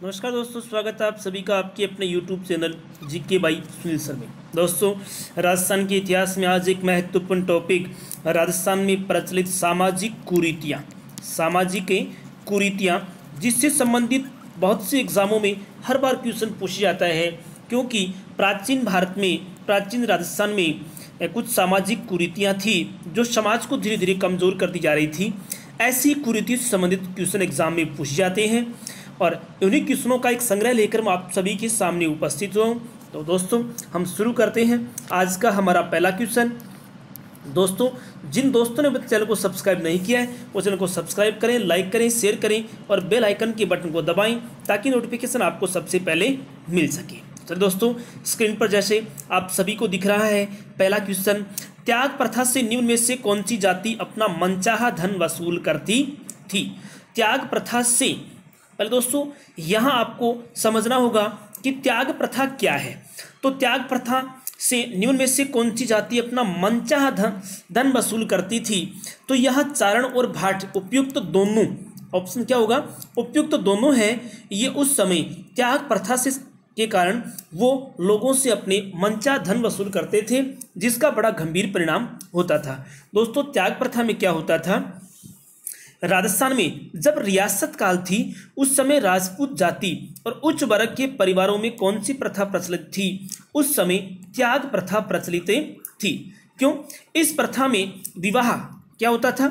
नमस्कार दोस्तों, स्वागत है आप सभी का आपके अपने YouTube channel GK by Sunil sir में। दोस्तों, राजस्थान के इतिहास में आज एक महत्वपूर्ण टॉपिक, राजस्थान में प्रचलित सामाजिक कुरीतियाँ जिससे संबंधित बहुत से एग्जामों में हर बार क्वेश्चन पूछा जाता है। क्योंकि प्राचीन भारत में, प्राचीन राजस्थान में कुछ सामाजिक कुरीतियाँ थी जो समाज को धीरे धीरे कमज़ोर करती जा रही थी। ऐसी कुरीतियों से संबंधित क्वेश्चन एग्जाम में पूछे जाते हैं और उन्हीं क्वेश्चनों का एक संग्रह लेकर मैं आप सभी के सामने उपस्थित हूँ। तो दोस्तों, हम शुरू करते हैं आज का हमारा पहला क्वेश्चन। दोस्तों, जिन दोस्तों ने चैनल को सब्सक्राइब नहीं किया है वो चैनल को सब्सक्राइब करें, लाइक करें, शेयर करें और बेल आइकन के बटन को दबाएं ताकि नोटिफिकेशन आपको सबसे पहले मिल सके। चलिए दोस्तों, स्क्रीन पर जैसे आप सभी को दिख रहा है पहला क्वेश्चन, त्याग प्रथा से निम्न में से कौन सी जाति अपना मनचाहा धन वसूल करती थी? त्याग प्रथा से, पहले दोस्तों यहाँ आपको समझना होगा कि त्याग प्रथा क्या है। तो त्याग प्रथा से निम्न में से कौन सी जाति अपना मनचाहा धन वसूल करती थी? तो यह चारण और भाट उपयुक्त दोनों, ऑप्शन क्या होगा? उपयुक्त दोनों है। ये उस समय त्याग प्रथा से के कारण वो लोगों से अपने मनचाहा धन वसूल करते थे, जिसका बड़ा गंभीर परिणाम होता था। दोस्तों, त्याग प्रथा में क्या होता था? राजस्थान में जब रियासत काल थी उस समय राजपूत जाति और उच्च वर्ग के परिवारों में कौन सी प्रथा प्रचलित थी? उस समय त्याग प्रथा प्रचलित थी। क्यों? इस प्रथा में विवाह क्या होता था?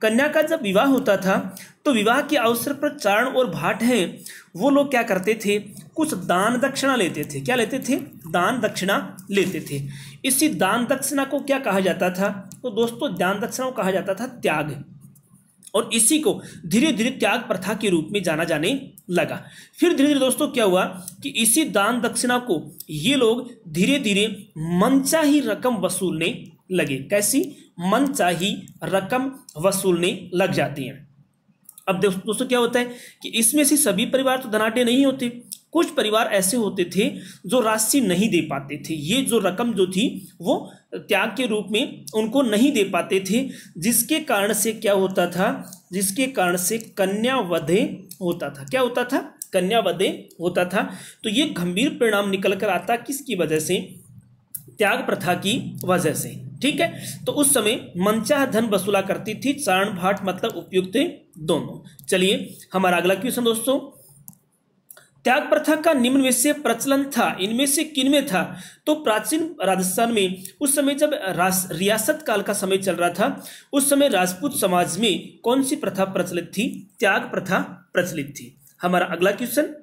कन्या का जब विवाह होता था तो विवाह के अवसर पर चारण और भाट हैं वो लोग क्या करते थे? कुछ दान दक्षिणा लेते थे। क्या लेते थे? दान दक्षिणा लेते थे। इसी दान दक्षिणा को क्या कहा जाता था? तो दोस्तों, दान दक्षिणा को कहा जाता था त्याग, और इसी को धीरे धीरे त्याग प्रथा के रूप में जाना जाने लगा। फिर धीरे धीरे दोस्तों क्या हुआ कि इसी दान दक्षिणा को ये लोग धीरे धीरे मनचाही रकम वसूलने लगे। कैसी? मनचाही रकम वसूलने लग जाती हैं। अब दोस्तों क्या होता है कि इसमें से सभी परिवार तो धनाढ्य नहीं होते। कुछ परिवार ऐसे होते थे जो राशि नहीं दे पाते थे। ये जो रकम जो थी वो त्याग के रूप में उनको नहीं दे पाते थे, जिसके कारण से क्या होता था? जिसके कारण से कन्यावधे होता था। क्या होता था? कन्यावधे होता था। तो ये गंभीर परिणाम निकल कर आता किसकी वजह से? त्याग प्रथा की वजह से। ठीक है, तो उस समय मनचाहा धन वसूला करती थी चारण भाट, मतलब उपयुक्त दोनों। चलिए हमारा अगला क्वेश्चन दोस्तों, त्याग प्रथा का निम्न में से प्रचलन था, इनमें से किन में था? तो प्राचीन राजस्थान में उस समय जब रियासत काल का समय चल रहा था उस समय राजपूत समाज में कौन सी प्रथा प्रचलित थी? त्याग प्रथा प्रचलित थी। हमारा अगला क्वेश्चन,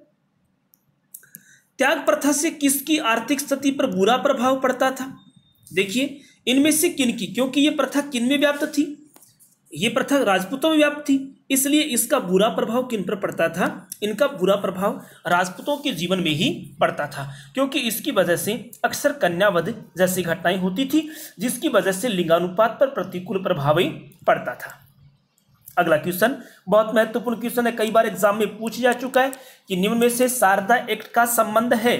त्याग प्रथा से किसकी आर्थिक स्थिति पर बुरा प्रभाव पड़ता था? देखिए इनमें से किन की, क्योंकि ये प्रथा किन में व्याप्त थी? ये प्रथा राजपूतों में व्याप्त थी, इसलिए इसका बुरा प्रभाव किन पर पड़ता था? इनका बुरा प्रभाव राजपूतों के जीवन में ही पड़ता था, क्योंकि इसकी वजह से अक्सर कन्यावध जैसी घटनाएं होती थी, जिसकी वजह से लिंगानुपात पर प्रतिकूल प्रभाव पड़ता था। अगला क्वेश्चन बहुत महत्वपूर्ण क्वेश्चन है, कई बार एग्जाम में पूछा जा चुका है कि निम्न में से शारदा एक्ट का संबंध है,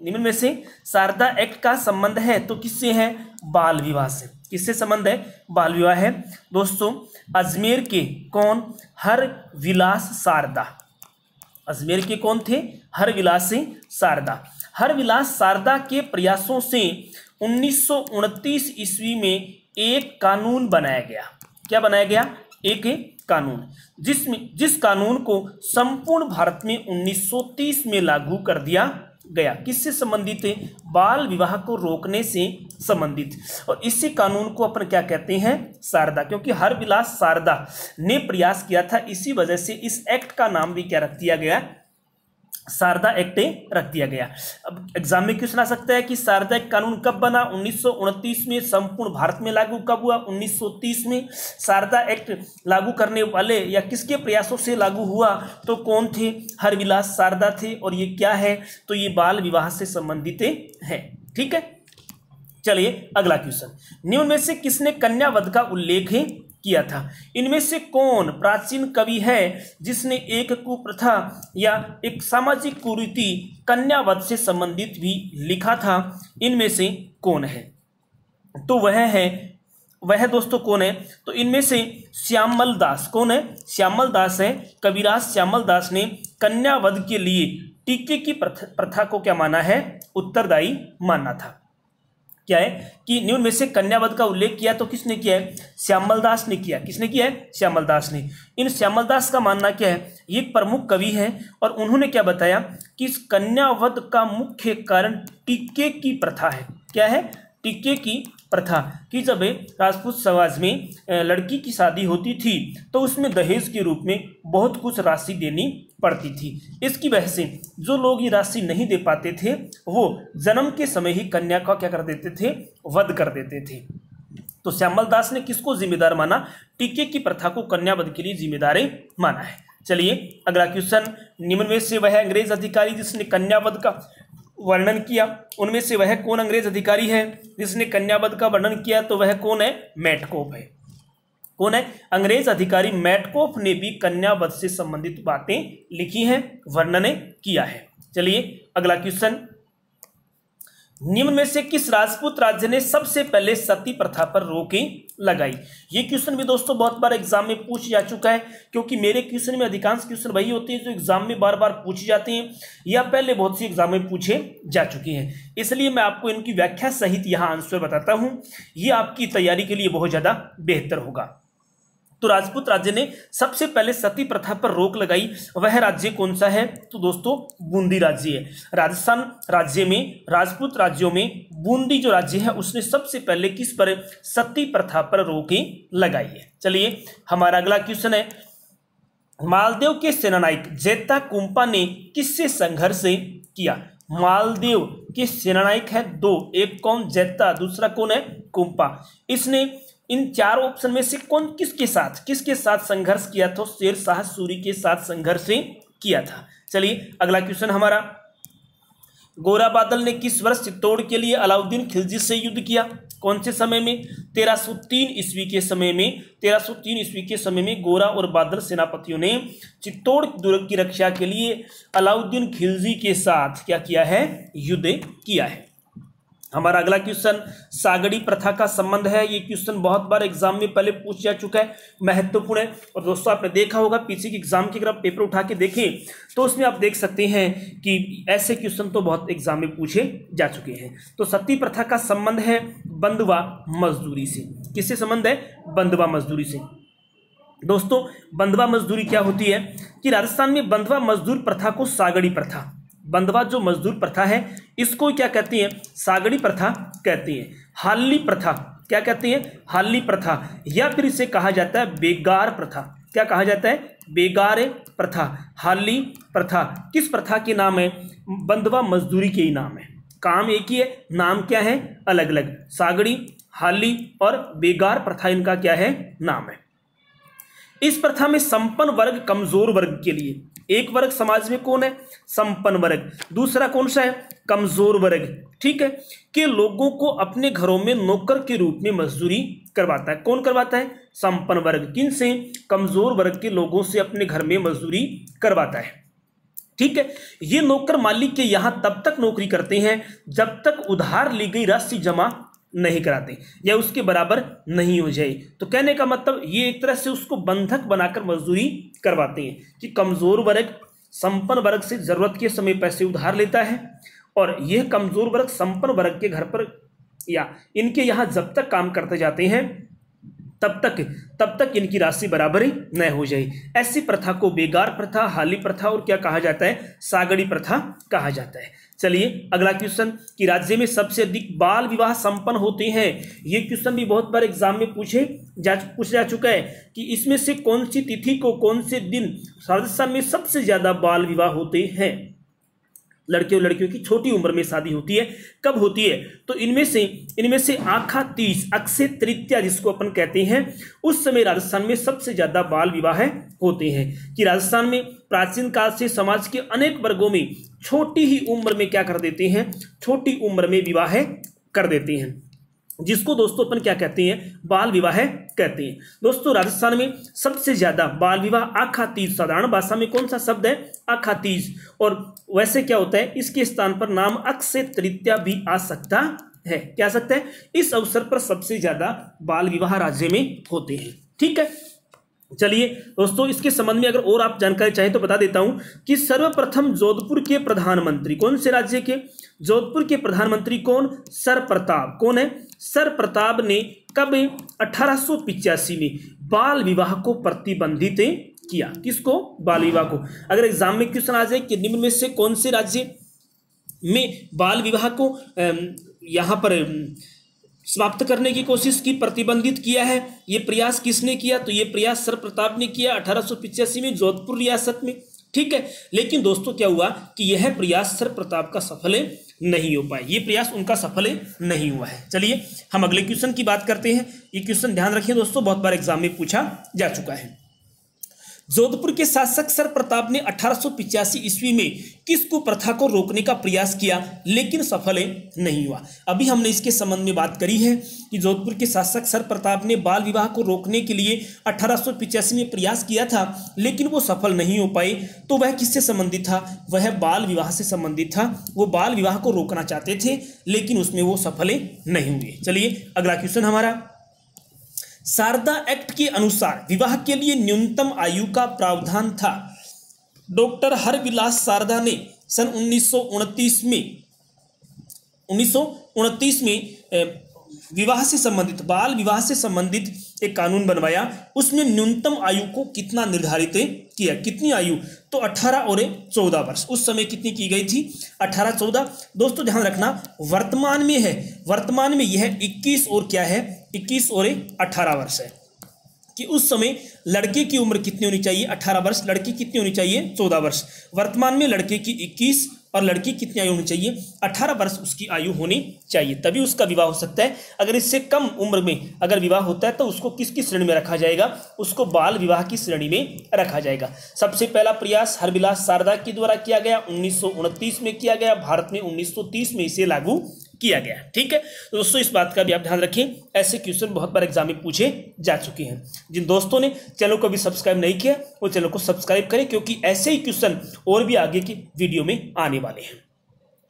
निम्न में से शारदा एक्ट का संबंध है तो किससे है? बाल विवाह से। किससे संबंध है? बाल विवाह है। दोस्तों, अजमेर के कौन? हरविलास शारदा। अजमेर के कौन थे? हरविलास शारदा। हरविलास शारदा के प्रयासों से 1929 ईस्वी में एक कानून बनाया गया। क्या बनाया गया? एक कानून, जिस कानून को संपूर्ण भारत में 1930 में लागू कर दिया गया। किससे संबंधित है? बाल विवाह को रोकने से संबंधित। और इसी कानून को अपन क्या कहते हैं? शारदा, क्योंकि हरविलास शारदा ने प्रयास किया था, इसी वजह से इस एक्ट का नाम भी क्या रख दिया गया? शारदा एक्ट रख दिया गया। अब एग्जाम में क्वेश्चन आ सकता है कि शारदा एक्ट कानून कब बना? 1929 में। संपूर्ण भारत में लागू कब हुआ? 1930 में। शारदा एक्ट लागू करने वाले या किसके प्रयासों से लागू हुआ? तो कौन थे? हरविलास शारदा थे। और ये क्या है? तो ये बाल विवाह से संबंधित है। ठीक है, चलिए अगला क्वेश्चन, निम्न में से किसने कन्यावध का उल्लेख किया था? इनमें से कौन प्राचीन कवि है जिसने एक कुप्रथा या एक सामाजिक कुरीति कन्यावध से संबंधित भी लिखा था? इनमें से कौन है? तो वह है वह दोस्तों कौन है? तो इनमें से श्यामल दास कौन है? श्यामल दास है। कबीरदास श्यामल दास ने कन्यावध के लिए टीके की प्रथा को क्या माना है? उत्तरदायी माना था। क्या है कि निम्न में से कन्यावध का उल्लेख किया तो किसने किया है? श्यामल दास ने किया। किसने किया है? श्यामल दास ने। इन श्यामल दास का मानना क्या है? ये एक प्रमुख कवि हैं और उन्होंने क्या बताया कि इस कन्यावध का मुख्य कारण टीके की प्रथा है। क्या है? टीके की प्रथा। कि जब राजपूत समाज में लड़की की शादी होती थी तो उसमें दहेज के रूप में बहुत कुछ राशि देनी पड़ती थी। इसकी वजह से जो लोग ये राशि नहीं दे पाते थे वो जन्म के समय ही कन्या का क्या कर देते थे? वध कर देते थे। तो श्यामल दास ने किसको जिम्मेदार माना? टीके की प्रथा को कन्यावध के लिए जिम्मेदार माना है। चलिए अगला क्वेश्चन, निम्न में से वह अंग्रेज अधिकारी जिसने कन्यावध का वर्णन किया, उनमें से वह कौन अंग्रेज अधिकारी है जिसने कन्यावध का वर्णन किया? तो वह कौन है? मैटकोफ है। कौन है? अंग्रेज अधिकारी मैटकोफ ने भी कन्यावध से संबंधित बातें लिखी हैं, वर्णन किया है। चलिए अगला क्वेश्चन, निम्न में से किस राजपूत राज्य ने सबसे पहले सती प्रथा पर रोक लगाई? ये क्वेश्चन भी दोस्तों बहुत बार एग्जाम में पूछ जा चुका है, क्योंकि मेरे क्वेश्चन में अधिकांश क्वेश्चन वही होते हैं जो एग्जाम में बार बार पूछे जाते हैं या पहले बहुत सी एग्जाम में पूछे जा चुके हैं। इसलिए मैं आपको इनकी व्याख्या सहित यहाँ आंसर बताता हूँ, ये आपकी तैयारी के लिए बहुत ज़्यादा बेहतर होगा। तो राजपूत राज्य ने सबसे पहले सती प्रथा पर रोक लगाई, वह राज्य कौन सा है? तो दोस्तों बूंदी राज्य है। राजस्थान राज्य में, राजपूत राज्यों में बूंदी जो राज्य है उसने सबसे पहले किस पर? सती प्रथा पर रोक लगाई है। चलिए हमारा अगला क्वेश्चन है, मालदेव के सेनानायक जेता कुंपा ने किससे संघर्ष किया? मालदेव के सेनानायक है दो, एक कौन? जेता, दूसरा कौन है? कुंपा। इसने इन चार ऑप्शन में से कौन किसके साथ संघर्ष किया? तो शेर शाह सूरी के साथ संघर्ष किया था। चलिए अगला क्वेश्चन हमारा, गोरा बादल ने किस वर्ष चित्तौड़ के लिए अलाउद्दीन खिलजी से युद्ध किया? कौन से समय में? 1303 ईस्वी के समय में। 1303 ईस्वी के समय में गोरा और बादल सेनापतियों ने चित्तौड़ दुर्ग की रक्षा के लिए अलाउद्दीन खिलजी के साथ क्या किया है? युद्ध किया है। हमारा अगला क्वेश्चन, सागड़ी प्रथा का संबंध है। ये क्वेश्चन बहुत बार एग्जाम में पहले पूछ जा चुका है, महत्वपूर्ण है। और दोस्तों आपने देखा होगा पीछे की एग्जाम की अगर आप पेपर उठा के देखें तो उसमें आप देख सकते हैं कि ऐसे क्वेश्चन तो बहुत एग्जाम में पूछे जा चुके हैं। तो सती प्रथा का संबंध है बंधुआ मजदूरी से। किससे संबंध है? बंधुआ मजदूरी से। दोस्तों बंधुआ मजदूरी क्या होती है कि राजस्थान में बंधुआ मजदूर प्रथा को सागड़ी प्रथा, बंधुआ जो मजदूर प्रथा है इसको क्या कहती हैं? सागड़ी प्रथा कहती हैं। हाली प्रथा क्या कहती हैं? हाली प्रथा, या फिर इसे कहा जाता है बेगार प्रथा। क्या कहा जाता है? बेगार प्रथा, हाली प्रथा। किस प्रथा के नाम है? बंधुआ मजदूरी के ही नाम है। काम एक ही है, नाम क्या है? अलग अलग। सागड़ी, हाली और बेगार प्रथा इनका क्या है? नाम है। इस प्रथा में संपन्न वर्ग कमजोर वर्ग के लिए, एक वर्ग समाज में कौन है? संपन्न वर्ग। दूसरा कौन सा है? कमजोर वर्ग। ठीक है, कि लोगों को अपने घरों में नौकर के रूप में मजदूरी करवाता है। कौन करवाता है? संपन्न वर्ग। किन से? कमजोर वर्ग के लोगों से अपने घर में मजदूरी करवाता है। ठीक है, ये नौकर मालिक के यहां तब तक नौकरी करते हैं जब तक उधार ली गई राशि जमा नहीं कराते या उसके बराबर नहीं हो जाए। तो कहने का मतलब ये एक तरह से उसको बंधक बनाकर मजदूरी करवाते हैं कि कमजोर वर्ग संपन्न वर्ग से जरूरत के समय पैसे उधार लेता है और यह कमजोर वर्ग संपन्न वर्ग के घर पर या इनके यहाँ जब तक काम करते जाते हैं तब तक इनकी राशि बराबर ही न हो जाए। ऐसी प्रथा को बेगार प्रथा, हाली प्रथा और क्या कहा जाता है? सागड़ी प्रथा कहा जाता है। चलिए अगला क्वेश्चन, कि राज्य में सबसे अधिक बाल विवाह संपन्न होते हैं। ये क्वेश्चन भी बहुत बार एग्जाम में पूछा जा चुका है कि इसमें से कौन सी तिथि को, कौन से दिन राजस्थान में सबसे ज्यादा बाल विवाह होते हैं? लड़के और लड़कियों की छोटी उम्र में शादी होती है, कब होती है? तो इनमें से आखा तीज, अक्षय तृतीया जिसको अपन कहते हैं, उस समय राजस्थान में सबसे ज्यादा बाल विवाह होते हैं। कि राजस्थान में प्राचीन काल से समाज के अनेक वर्गों में छोटी ही उम्र में क्या कर देते हैं? छोटी उम्र में विवाह कर देते हैं, जिसको दोस्तों अपन क्या कहते हैं? बाल विवाह कहते हैं। दोस्तों राजस्थान में सबसे ज्यादा बाल विवाह आखा तीज, साधारण भाषा में कौन सा शब्द है? आखा तीज। और वैसे क्या होता है, इसके स्थान पर नाम अक्षय तृतीया भी आ सकता है, कह सकते हैं। इस अवसर पर सबसे ज्यादा बाल विवाह राज्य में होते हैं। ठीक है, चलिए दोस्तों, इसके संबंध में अगर और आप जानकारी चाहे तो बता देता हूं कि सर्वप्रथम जोधपुर के प्रधानमंत्री, कौन से राज्य के? जोधपुर के प्रधानमंत्री कौन? सर प्रताप। कौन है? सर प्रताप ने कब? 1885 में बाल विवाह को प्रतिबंधित किया। किसको? बाल विवाह को। अगर एग्जाम में क्वेश्चन आ जाए कि निम्न में से कौन से राज्य में बाल विवाह को यहां पर समाप्त करने की कोशिश की, प्रतिबंधित किया है, ये प्रयास किसने किया? तो ये प्रयास सर प्रताप ने किया 1885 में जोधपुर रियासत में। ठीक है, लेकिन दोस्तों क्या हुआ कि यह प्रयास सर प्रताप का सफल नहीं हो पाए, ये प्रयास उनका सफल नहीं हुआ है। चलिए हम अगले क्वेश्चन की बात करते हैं। ये क्वेश्चन ध्यान रखिए दोस्तों, बहुत बार एग्जाम में पूछा जा चुका है। जोधपुर के शासक सर प्रताप ने 1885 ईस्वी में किस कुप्रथा को रोकने का प्रयास किया लेकिन सफल नहीं हुआ? अभी हमने इसके संबंध में बात करी है कि जोधपुर के शासक सर प्रताप ने बाल विवाह को रोकने के लिए 1885 में प्रयास किया था लेकिन वो सफल नहीं हो पाए। तो वह किससे संबंधित था? वह बाल विवाह से संबंधित था। वो बाल विवाह को रोकना चाहते थे लेकिन उसमें वो सफल नहीं हुए। चलिए अगला क्वेश्चन हमारा, शारदा एक्ट के अनुसार विवाह के लिए न्यूनतम आयु का प्रावधान था। डॉक्टर हरविलास शारदा ने सन 1929 में विवाह से संबंधित, बाल विवाह से संबंधित एक कानून बनवाया। उसमें न्यूनतम आयु को कितना निर्धारित किया? कितनी आयु? तो 18 और 14 वर्ष। उस समय कितनी की गई थी? 18-14। दोस्तों ध्यान रखना, वर्तमान में है, वर्तमान में यह 21 और क्या है? 21 और 18 वर्ष है। कि उस समय लड़के की उम्र कितनी होनी चाहिए? 18 वर्ष। लड़की कितनी होनी चाहिए? 14 वर्ष। वर्तमान में लड़के की 21 और लड़की कितनी आयु होनी चाहिए? 18 वर्ष उसकी आयु होनी चाहिए, तभी उसका विवाह हो सकता है। अगर इससे कम उम्र में अगर विवाह होता है तो उसको किसकी श्रेणी में रखा जाएगा? उसको बाल विवाह की श्रेणी में रखा जाएगा। सबसे पहला प्रयास हरविलास शारदा के द्वारा किया गया, 1929 में किया गया। भारत में 1930 में इसे लागू किया गया। ठीक है, तो दोस्तों इस बात का भी आप ध्यान रखें, ऐसे क्वेश्चन बहुत बार एग्जाम में पूछे जा चुके हैं। जिन दोस्तों ने चैनल को अभी सब्सक्राइब नहीं किया वो चैनल को सब्सक्राइब करें, क्योंकि ऐसे ही क्वेश्चन और भी आगे की वीडियो में आने वाले हैं।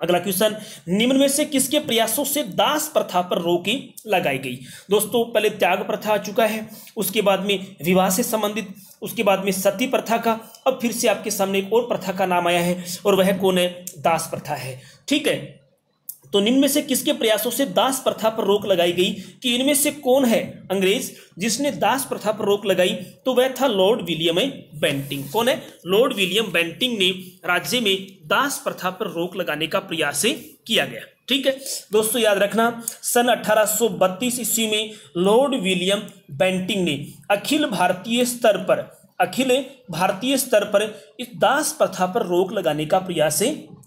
अगला क्वेश्चन, निम्न में से किसके प्रयासों से दास प्रथा पर रोक लगाई गई? दोस्तों पहले त्याग प्रथा आ चुका है, उसके बाद में विवाह से संबंधित, उसके बाद में सती प्रथा का, अब फिर से आपके सामने एक और प्रथा का नाम आया है और वह कौन है? दास प्रथा है। ठीक है, तो निम्न में से किसके प्रयासों से दास प्रथा पर रोक लगाई गई? कि इनमें से कौन है अंग्रेज जिसने दास प्रथा पर रोक लगाई? तो वह था लॉर्ड विलियम बेंटिंक। कौन है? लॉर्ड विलियम बेंटिंक ने राज्य में दास प्रथा पर रोक लगाने का प्रयास किया गया। ठीक है दोस्तों, याद रखना, सन 1832 ईस्वी में लॉर्ड विलियम बेंटिंक ने अखिल भारतीय स्तर पर इस दास प्रथा पर रोक लगाने का प्रयास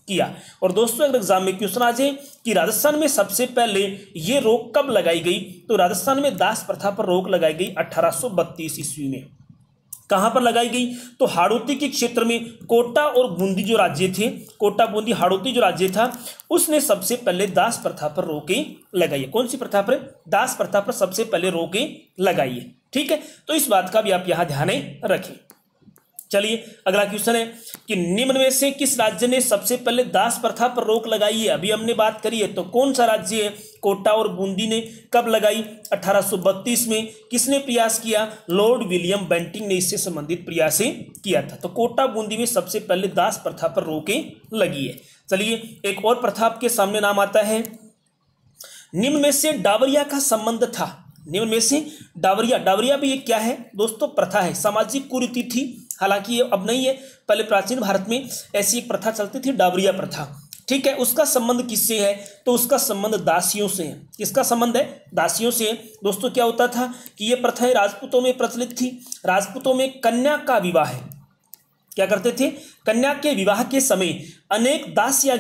किया। और दोस्तों अगर एग्जाम में क्वेश्चन आ जाए कि राजस्थान में सबसे पहले ये रोक कब लगाई गई, तो राजस्थान में दास प्रथा पर रोक लगाई गई 1832 ईस्वी में। कहां पर लगाई गई? तो हाड़ौती के क्षेत्र में कोटा और बूंदी जो राज्य थे, कोटा बूंदी हाड़ौती जो राज्य था, उसने सबसे पहले दास प्रथा पर रोकें लगाई है। कौन सी प्रथा पर? दास प्रथा पर सबसे पहले रोकें लगाई है। ठीक है, तो इस बात का भी आप यहां ध्यान रखें। चलिए अगला क्वेश्चन है कि निम्न में से किस राज्य ने सबसे पहले दास प्रथा पर रोक लगाई है? अभी हमने बात करी है, तो कौन सा राज्य है? कोटा और बूंदी ने कब लगाई? 1832 में। किसने प्रयास किया? लॉर्ड विलियम बेंटिंक ने इससे संबंधित प्रयास किया था। तो कोटा बूंदी में सबसे पहले दास प्रथा पर रोकें लगी है। चलिए एक और प्रथा आपके सामने नाम आता है, निम्न में से डावरिया का संबंध था। निम्न में से डावरिया भी एक क्या है दोस्तों? प्रथा है, सामाजिक कुरीति थी। हालांकि ये अब नहीं है, पहले प्राचीन भारत में ऐसी एक प्रथा चलती थी, डावरिया प्रथा। ठीक है, उसका संबंध किससे है? तो उसका संबंध दासियों से है। किसका संबंध है? दासियों से। दोस्तों क्या होता था कि ये प्रथाएं राजपूतों में प्रचलित थी। राजपूतों में कन्या का विवाह है, क्या करते थे? कन्या के विवाह के समय अनेक दासियां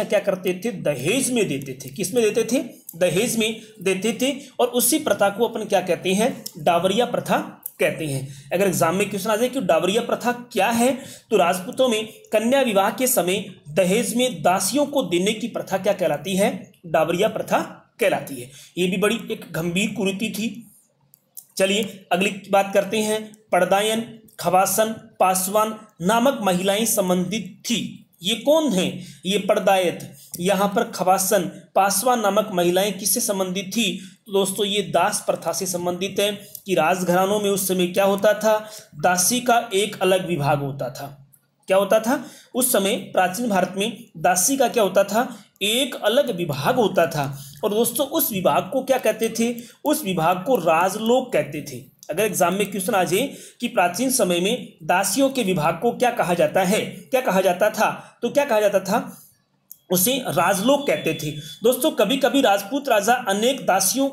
क्या करते थे? दहेज में देते थे। किस में देते थे? दहेज में देते थे। और उसी प्रथा को अपन क्या कहते हैं? डावरिया प्रथा कहते हैं। अगर एग्जाम में क्वेश्चन आ जाए कि डावरिया प्रथा क्या है, तो राजपूतों में कन्या विवाह के समय दहेज में दासियों को देने की प्रथा क्या कहलाती है? डावरिया प्रथा कहलाती है। ये भी बड़ी एक गंभीर कुरीति थी। चलिए अगली बात करते हैं, पड़दायन, खवासन, पासवान नामक महिलाएं संबंधित थी। ये कौन है? ये पर्दायत। यहाँ पर खवासन पासवान नामक महिलाएं किससे संबंधित थी? तो दोस्तों ये दास प्रथा से संबंधित है कि राजघरानों में उस समय क्या होता था, दासी का एक अलग विभाग होता था। क्या होता था उस समय प्राचीन भारत में? दासी का क्या होता था, एक अलग विभाग होता था। और दोस्तों उस विभाग को क्या कहते थे? उस विभाग को राजलोक कहते थे। अगर एग्जाम में क्वेश्चन आ जाए कि प्राचीन समय में दासियों के विभाग को क्या कहा जाता है, क्या कहा जाता था, तो क्या कहा जाता था? उसे राजलोक कहते थे। दोस्तों कभी कभी राजपूत राजा अनेक दासियों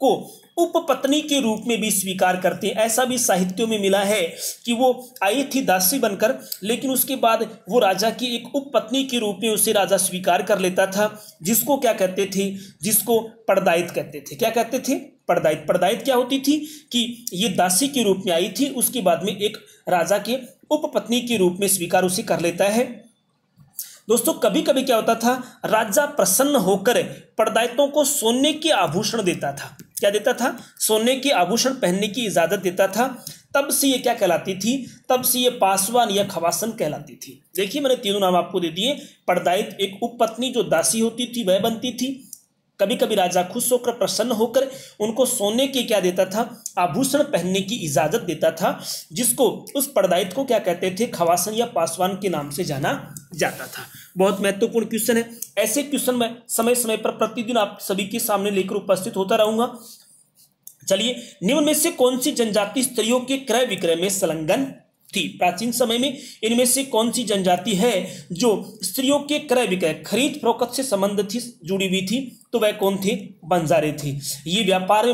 को उपपत्नी के रूप में भी स्वीकार करते हैं। ऐसा भी साहित्यों में मिला है कि वो आई थी दासी बनकर, लेकिन उसके बाद वो राजा की एक उपपत्नी के रूप में उसे राजा स्वीकार कर लेता था, जिसको क्या कहते थे? जिसको पर्दायित कहते थे। क्या कहते थे? पर्दायित। पर्दायित क्या होती थी कि ये दासी के रूप में आई थी, उसके बाद में एक राजा के उपपत्नी के रूप में स्वीकार उसे कर लेता है। दोस्तों कभी कभी क्या होता था, राजा प्रसन्न होकर पर्दायितों को सोने के आभूषण देता था। क्या देता था? सोने के आभूषण पहनने की इजाजत देता था। तब से ये क्या कहलाती थी? तब से ये पासवान या खवासन कहलाती थी। देखिए मैंने तीनों नाम आपको दे दिए। पर्दायित एक उपपत्नी जो दासी होती थी वह बनती थी। कभी कभी राजा खुश होकर प्रसन्न होकर उनको सोने के क्या देता था? आभूषण पहनने की इजाजत देता था, जिसको उस पर्दायित को क्या कहते थे? खवासन या पासवान के नाम से जाना जाता था। बहुत महत्वपूर्ण क्वेश्चन है। ऐसे क्वेश्चन मैं समय समय पर प्रतिदिन आप सभी के सामने लेकर उपस्थित होता रहूंगा। चलिए, निम्न में से कौन सी जनजाति स्त्रियों के क्रय विक्रय में संलग्न थी? प्राचीन समय में इनमें से कौन सी जनजाति है जो स्त्रियों के क्रय विक्रय खरीद फरोख्त से संबंधित थी, जुड़ी हुई थी? तो वह कौन थे? बंजारे थे। ये व्यापार में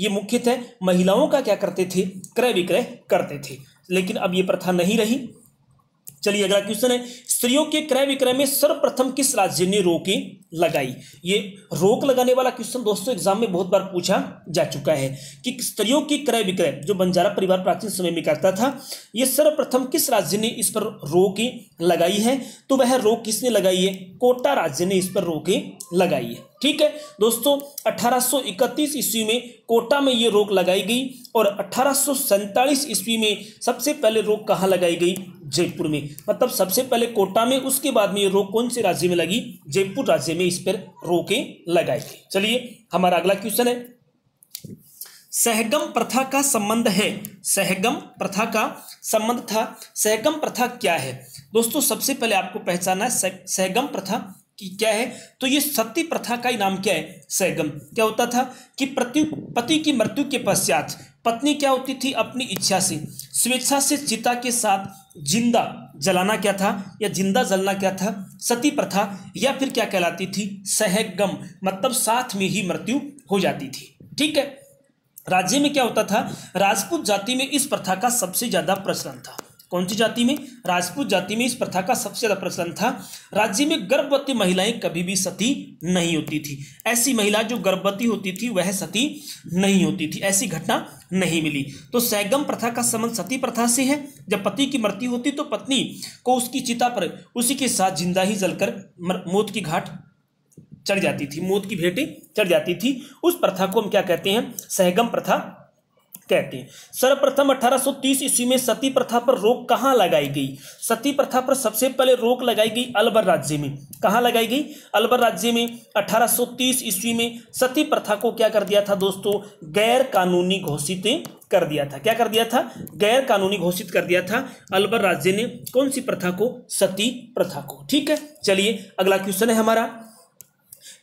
मुख्यतः महिलाओं का क्या करते थे? क्रय विक्रय करते थे। लेकिन अब ये प्रथा नहीं रही। चलिए अगला क्वेश्चन है, स्त्रियों के क्रय विक्रय में सर्वप्रथम किस राज्य ने रोकें लगाई? ये रोक लगाने वाला क्वेश्चन दोस्तों एग्जाम में बहुत बार पूछा जा चुका है कि स्त्रियों की क्रय विक्रय जो बंजारा परिवार प्राचीन समय में करता था, ये सर्वप्रथम किस राज्य ने इस पर रोकें लगाई है? तो वह रोक किसने लगाई है? कोटा राज्य ने इस पर रोकें लगाई है। ठीक है दोस्तों, 1831 ईस्वी में कोटा में ये रोक लगाई गई और 1847 ईस्वी में सबसे पहले रोक कहाँ लगाई गई? जयपुर में। मतलब सबसे पहले कोटा में, उसके बाद में ये रोक कौन से राज्य में लगी? जयपुर राज्य में इस पर रोकें लगाई गई। चलिए हमारा अगला क्वेश्चन है, सहगम प्रथा का संबंध है। सहगम प्रथा का संबंध था। सहगम प्रथा क्या है? दोस्तों सबसे पहले आपको पहचानना है सहगम प्रथा कि क्या है। तो ये सती प्रथा का ही नाम क्या है? सहगम। क्या होता था कि पति की मृत्यु के पश्चात पत्नी क्या होती थी? अपनी इच्छा से स्वेच्छा से चिता के साथ जिंदा जलाना क्या था, या जिंदा जलना क्या था? सती प्रथा, या फिर क्या कहलाती थी? सहगम। मतलब साथ में ही मृत्यु हो जाती थी। ठीक है। राज्य में क्या होता था? राजपूत जाति में इस प्रथा का सबसे ज्यादा प्रचलन था। कौन सी जाति में? राजपूत जाति में इस प्रथा का सबसे ज्यादा प्रचलन था। राज्य में गर्भवती महिलाएं कभी भी सती नहीं होती थी। ऐसी महिला जो गर्भवती होती थी वह सती नहीं होती थी, ऐसी घटना नहीं मिली। तो सहगम प्रथा का संबंध सती प्रथा से है। जब पति की मृत्यु होती तो पत्नी को उसकी चिता पर उसी के साथ जिंदा ही जलकर मौत की घाट चढ़ जाती थी, मौत की भेंटें चढ़ जाती थी। उस प्रथा को हम क्या कहते हैं? सहगम प्रथा कहते हैं। सर्वप्रथम 1830 ईस्वी में सती प्रथा पर रोक कहाँ लगाई गई? सती प्रथा पर सबसे पहले रोक लगाई गई अलवर राज्य में। कहाँ लगाई गई? अलवर राज्य में 1830 ईस्वी में सती प्रथा को क्या कर दिया था दोस्तों? गैर कानूनी घोषित कर दिया था। क्या कर दिया था? गैर कानूनी घोषित कर दिया था अलवर राज्य ने। कौन सी प्रथा को? सती प्रथा को। ठीक है। चलिए अगला क्वेश्चन है हमारा,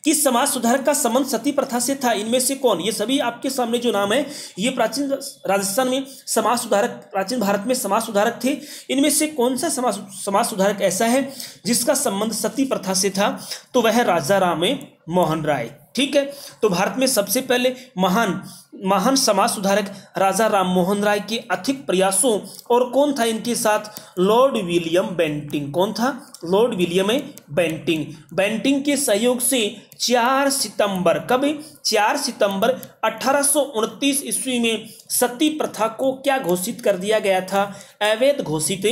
किस समाज सुधारक का संबंध सती प्रथा से था? इनमें से कौन? ये सभी आपके सामने जो नाम है ये प्राचीन राजस्थान में समाज सुधारक, प्राचीन भारत में समाज सुधारक थे। इनमें से कौन सा समाज सुधारक ऐसा है जिसका संबंध सती प्रथा से था? तो वह राजा राम मोहन राय। ठीक है। तो भारत में सबसे पहले महान समाज सुधारक राजा राम मोहन राय के अथिक प्रयासों, और कौन था इनके साथ? Lord William Bentinck. कौन था? Lord William Bentinck. बेंटिंग के सहयोग से 4 सितंबर, कब? 4 सितंबर 1829 ईस्वी में सती प्रथा को क्या घोषित कर दिया गया था? अवैध घोषित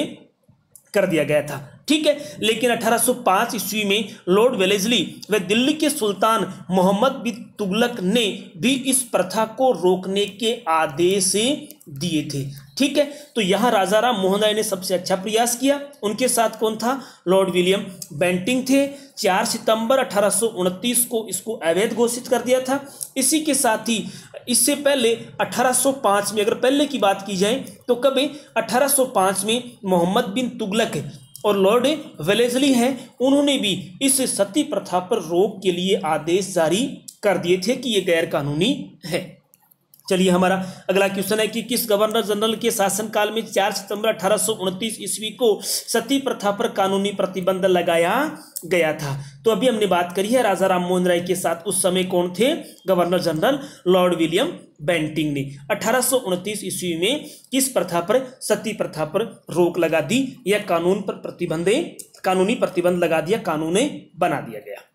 कर दिया गया था। ठीक है। लेकिन 1805 ईस्वी में लॉर्ड वेलेस्ली व दिल्ली के सुल्तान मोहम्मद बिन तुगलक ने भी इस प्रथा को रोकने के आदेश दिए थे। ठीक है, तो यहाँ राजा राम मोहन राय ने सबसे अच्छा प्रयास किया। उनके साथ कौन था? लॉर्ड विलियम बेंटिंक थे। 4 सितंबर 1829 को इसको अवैध घोषित कर दिया था। इसी के साथ ही इससे पहले 1805 में, अगर पहले की बात की जाए तो कब 1805 में मोहम्मद बिन तुगलक और लॉर्ड वेलेस्ली हैं, उन्होंने भी इस सती प्रथा पर रोक के लिए आदेश जारी कर दिए थे कि ये गैर कानूनी है। चलिए, हमारा अगला क्वेश्चन है कि किस गवर्नर जनरल के शासनकाल में 4 सितंबर 1829 ईस्वी को सती प्रथा पर कानूनी प्रतिबंध लगाया गया था? तो अभी हमने बात करी है राजा राम मोहन राय के साथ। उस समय कौन थे? Governor general Lord William Bentinck ने 1829 ईस्वी में किस प्रथा पर? सती प्रथा पर रोक लगा दी, या कानूनी प्रतिबंध लगा दिया, कानून बना दिया गया।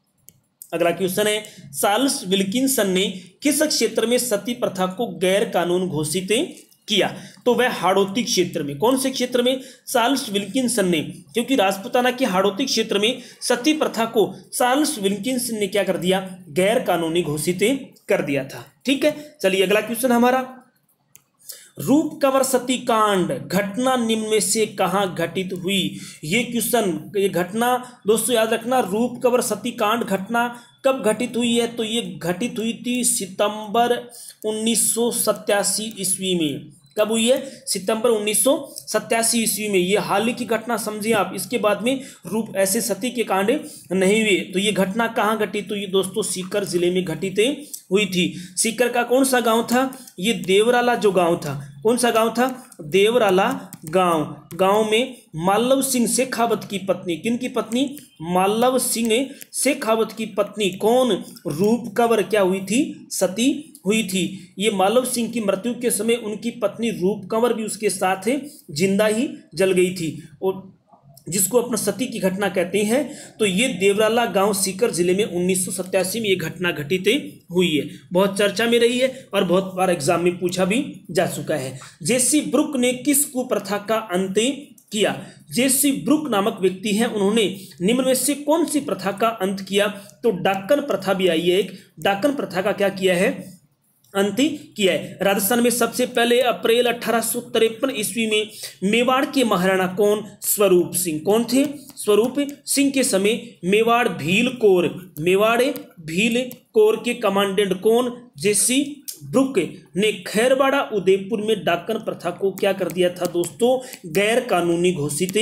अगला क्वेश्चन है, चार्ल्स विल्किंसन ने किस क्षेत्र में सती प्रथा को गैर कानून घोषित किया? तो वह हाड़ौती क्षेत्र में। कौन से क्षेत्र में? चार्ल्स विल्किंसन ने, क्योंकि राजपूताना के हाड़ौती क्षेत्र में सती प्रथा को चार्ल्स विल्किंसन ने क्या कर दिया? गैर कानूनी घोषित कर दिया था। ठीक है, चलिए अगला क्वेश्चन हमारा, रूप कंवर सती कांड घटना निम्न में से कहाँ घटित हुई? ये क्वेश्चन, ये घटना दोस्तों याद रखना, रूप कंवर सती कांड घटना कब घटित हुई है? तो ये घटित हुई थी सितंबर 1987 ईस्वी में। कब हुई है? सितंबर 1987 ईस्वी में। ये हाल ही की घटना समझिए आप। इसके बाद में रूप ऐसे सती के कांड नहीं हुए। तो ये घटना कहाँ घटी? तो ये दोस्तों सीकर जिले में घटित हुई थी। सीकर का कौन सा गांव था? ये देवराला जो गांव था। कौन सा गांव था? देवराला गांव। गांव में मालव सिंह शेखावत की पत्नी, किन की पत्नी? मालव सिंह शेखावत की पत्नी कौन? रूप कंवर क्या हुई थी? सती हुई थी। ये मालव सिंह की मृत्यु के समय उनकी पत्नी रूप कंवर भी उसके साथ जिंदा ही जल गई थी, और जिसको अपना सती की घटना कहते हैं। तो ये देवराला गांव सीकर जिले में 1987 में ये घटना घटित हुई है। बहुत चर्चा में रही है और बहुत बार एग्जाम में पूछा भी जा चुका है। जेसी ब्रुक ने किस कुप्रथा का अंत किया? जेसी ब्रुक नामक व्यक्ति हैं, उन्होंने निम्न में से कौन सी प्रथा का अंत किया? तो डाकन प्रथा भी आई है एक। डाकन प्रथा का क्या किया है? अंत किया है। राजस्थान में सबसे पहले अप्रैल 1853 ईस्वी में मेवाड़ के महाराणा कौन? स्वरूप सिंह। कौन थे? स्वरूप सिंह के समय मेवाड़ भील कोर के कमांडेंट कौन? जेसी ब्रुक ने खैरवाड़ा उदयपुर में डाकन प्रथा को क्या कर दिया था दोस्तों? गैर कानूनी घोषित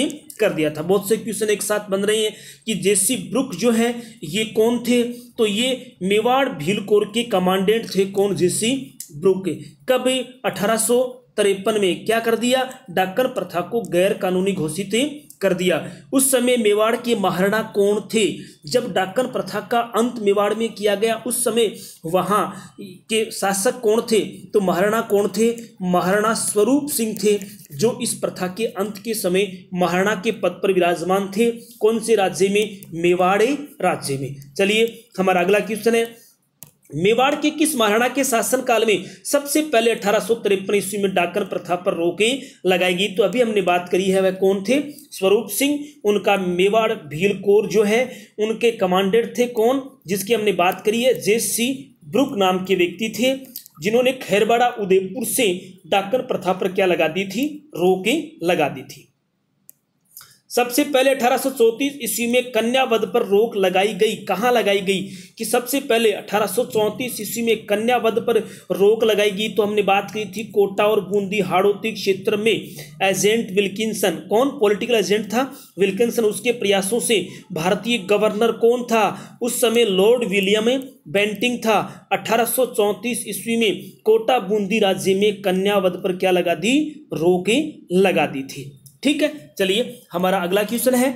कर दिया था। बहुत से क्वेश्चन एक साथ बन रहे हैं कि जेसी ब्रुक जो है ये कौन थे? तो ये मेवाड़ भील कोर के कमांडेंट थे। कौन? जेसी ब्रुक। कब? 1853 में क्या कर दिया? डाकन प्रथा को गैर कानूनी घोषित कर दिया। उस समय मेवाड़ के महाराणा कौन थे? जब डाकन प्रथा का अंत मेवाड़ में किया गया, उस समय वहां के शासक कौन थे? तो महाराणा कौन थे? महाराणा स्वरूप सिंह थे, जो इस प्रथा के अंत के समय महाराणा के पद पर विराजमान थे। कौन से राज्य में? मेवाड़ राज्य में। चलिए, हमारा अगला क्वेश्चन है, मेवाड़ के किस महाराणा के शासनकाल में सबसे पहले 1853 ईस्वी में डाकन प्रथा पर रोकें लगाई गई? तो अभी हमने बात करी है, वह कौन थे? स्वरूप सिंह। उनका मेवाड़ भील कोर जो है उनके कमांडेंट थे। कौन? जिसकी हमने बात करी है, जेसी ब्रुक नाम के व्यक्ति थे, जिन्होंने खैरवाड़ा उदयपुर से डाकन प्रथा पर क्या लगा दी थी? रोकें लगा दी थी। सबसे पहले 1834 ईस्वी में कन्यावध पर रोक लगाई गई। कहाँ लगाई गई? कि सबसे पहले 1834 ईस्वी में कन्यावध पर रोक लगाई गई। तो हमने बात की थी कोटा और बूंदी हाड़ौती क्षेत्र में एजेंट विल्किंसन। कौन पॉलिटिकल एजेंट था? विल्किंसन। उसके प्रयासों से भारतीय गवर्नर कौन था? उस समय लॉर्ड विलियम बेंटिंक था। 1834 ईस्वी में कोटा बूंदी राज्य में कन्यावध पर क्या लगा दी? रोकें लगा दी थी। ठीक है, चलिए हमारा अगला क्वेश्चन है,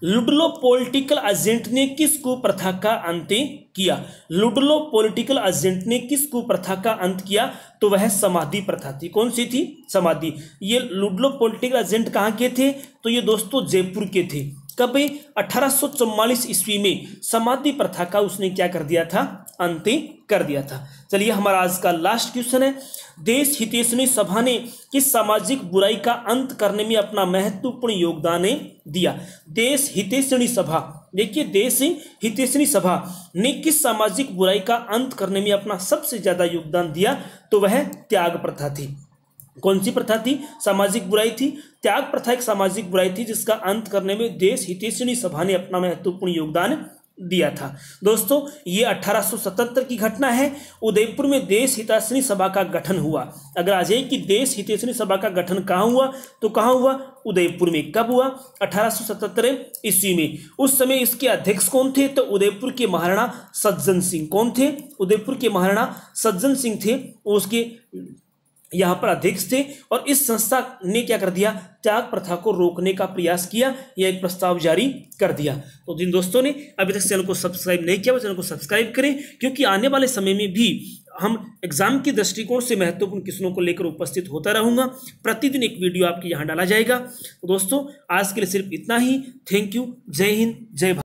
लुडलो पॉलिटिकल एजेंट ने किस कुप्रथा का अंत किया? लुडलो पॉलिटिकल एजेंट ने किस कुप्रथा का अंत किया? तो वह समाधि प्रथा थी। कौन सी थी? समाधि। ये लुडलो पॉलिटिकल एजेंट कहाँ के थे? तो ये दोस्तों जयपुर के थे। कब? 1844 ईस्वी में समाधि प्रथा का उसने क्या कर दिया था? अंत कर दिया था। चलिए, हमारा आज का लास्ट क्वेश्चन है, देश हितैषणी सभा ने किस सामाजिक बुराई का अंत करने में अपना महत्वपूर्ण योगदान दिया? देश हितैषणी सभा, देखिए, देश हितैषणी सभा ने किस सामाजिक बुराई का अंत करने में अपना सबसे ज्यादा योगदान दिया? तो वह त्याग प्रथा थी। कौन सी प्रथा थी? सामाजिक बुराई थी। त्याग प्रथा एक सामाजिक बुराई थी जिसका अंत करने में देश हितैषिणी सभा ने अपना महत्वपूर्ण योगदान दिया था। दोस्तों, ये 1877 की घटना है। उदयपुर में देश हितैषिणी सभा का गठन हुआ। अगर आ जाए कि देश हितैषिणी सभा का गठन कहाँ हुआ, तो कहाँ हुआ? उदयपुर में। कब हुआ? 1877 ईस्वी में। उस समय इसके अध्यक्ष कौन थे? तो उदयपुर के महाराणा सज्जन सिंह। कौन थे? उदयपुर के महाराणा सज्जन सिंह थे, उसके यहाँ पर अध्यक्ष थे। और इस संस्था ने क्या कर दिया? त्याग प्रथा को रोकने का प्रयास किया, यह एक प्रस्ताव जारी कर दिया। तो जिन दोस्तों ने अभी तक चैनल को सब्सक्राइब नहीं किया वो चैनल को सब्सक्राइब करें, क्योंकि आने वाले समय में भी हम एग्जाम के दृष्टिकोण से महत्वपूर्ण क्वेश्चनों को लेकर उपस्थित होता रहूंगा। प्रतिदिन एक वीडियो आपके यहाँ डाला जाएगा। तो दोस्तों, आज के लिए सिर्फ इतना ही। Thank you. जय हिंद, जय भारत।